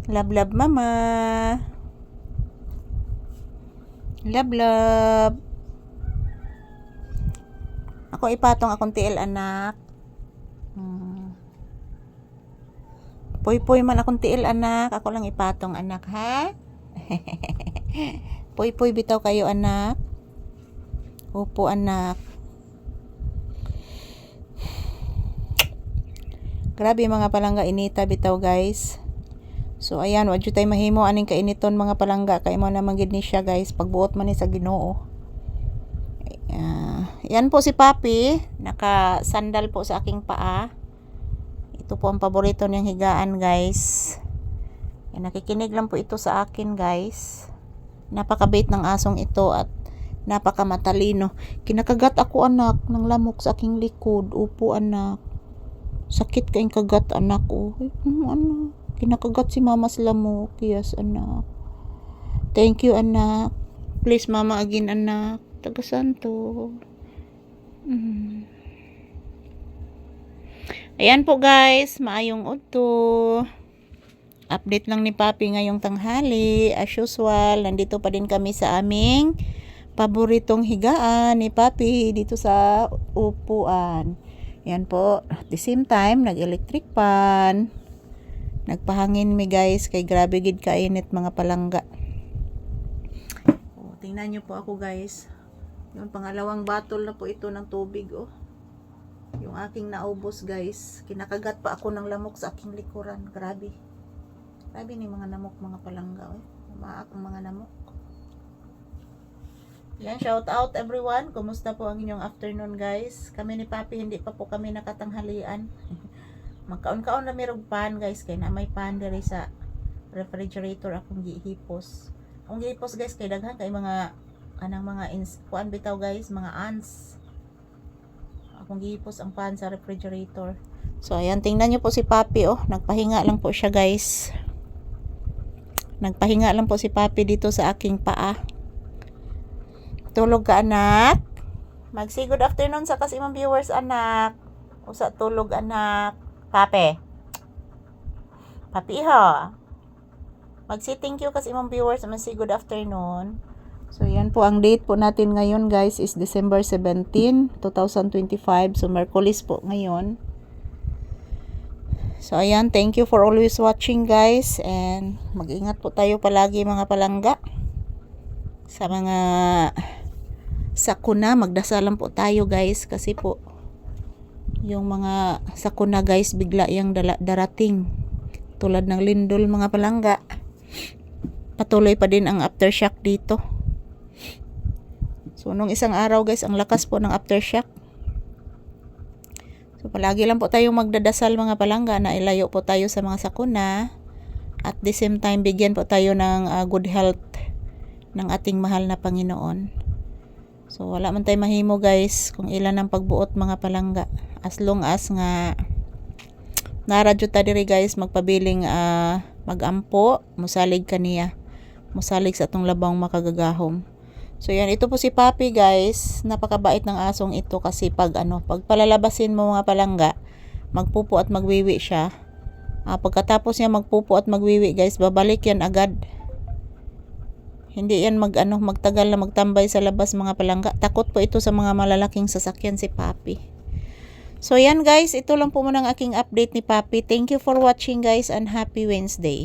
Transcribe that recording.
Love, love, mama. Love, love. Ako ipatong akong tiil, anak. Puy-puy man akong tiil, anak. Ako lang ipatong, anak, ha? Puy-puy bitaw kayo, anak. Opo, anak. Grabe mga palangga, inita bitaw, guys. So ayan, wadyo tayo mahimo aning kainiton mga palangga, kay mo naman gid ni siya, guys, pagbuot man ni sa Ginoo. Yan po si Papi, naka sandal po sa aking paa. Ito po ang paborito niyang higaan, guys. Yan, nakikinig lang po ito sa akin, guys. Napakabait ng asong ito at napakamatalino. Kinakagat ako, anak, ng lamok sa aking likod. Upo, anak. Sakit kaing kagat, anak. Oh, anak. Kinakagat si mama sa lamok. Yes, anak. Thank you, anak. Please, mama, again, anak. Tagasanto. Ayan po, guys. Maayong udto. Update lang ni Papi ngayong tanghali. As usual, nandito pa din kami sa aming paboritong higaan ni Papi dito sa upuan. Yan po. At the same time, nag-electric fan. Nagpahangin mi, guys, kay grabe gid kainit mga palangga. Oh, tingnan nyo po ako, guys. Yung pangalawang bottle na po ito ng tubig, oh. Yung aking naubos, guys. Kinakagat pa ako ng lamok sa aking likuran. Grabe. Grabe ni mga namok, mga palangga, oh. Umaak ang mga namok. Yan, shout out everyone. Kumusta po ang inyong afternoon, guys? Kami ni Papi, hindi pa po kami nakatanghalian. Magkaon-kaon na mirog pan, guys, kay na may pan diri sa refrigerator akong gihipos. Akong gihipos, guys, kay daghan kay mga anang mga kuan bitaw, guys, mga ants. Akong gihipos ang pan sa refrigerator. So ayan, tingnan niyo po si Papi, oh, nagpahinga lang po siya, guys. Nagpahinga lang po si Papi dito sa aking paa. Tulog ka, anak. Mag-say good afternoon sa kas imong viewers, anak. Usa tulog, anak. Papi. Papi, ha. Mag-say thank you kasi imong viewers. Mag-say good afternoon. So, yan po. Ang date po natin ngayon, guys, is December 17, 2025. So, Merkulis po ngayon. So, ayan. Thank you for always watching, guys. And mag-ingat po tayo palagi, mga palangga. Sa mga sakuna, magdasalan po tayo, guys. Kasi po, yung mga sakuna, guys, bigla yung darating. Tulad ng lindol, mga palangga. Patuloy pa din ang aftershock dito. So, nung isang araw, guys, ang lakas po ng aftershock. So, palagi lang po tayong magdadasal, mga palangga, na ilayo po tayo sa mga sakuna. At the same time, bigyan po tayo ng good health ng ating mahal na Panginoon. So, wala man tayo mahimo, guys, kung ilan ang pagbuot, mga palangga. As long as nga naradyo ta diri, guys, magpabiling magampo, musalig kaniya. Musalig sa atong labang makagagahom. So yan, ito po si Papi, guys. Napakabait ng asong ito kasi pag palalabasin mo, mga palangga, magpupo at magwiwi siya. Pagkatapos niya magpupo at magwiwi, guys, babalik yan agad. Hindi yan magtagal na magtambay sa labas, mga palangga. Takot po ito sa mga malalaking sasakyan si Papi. So yan, guys, ito lang po muna ang aking update ni Papi. Thank you for watching, guys, and happy Wednesday.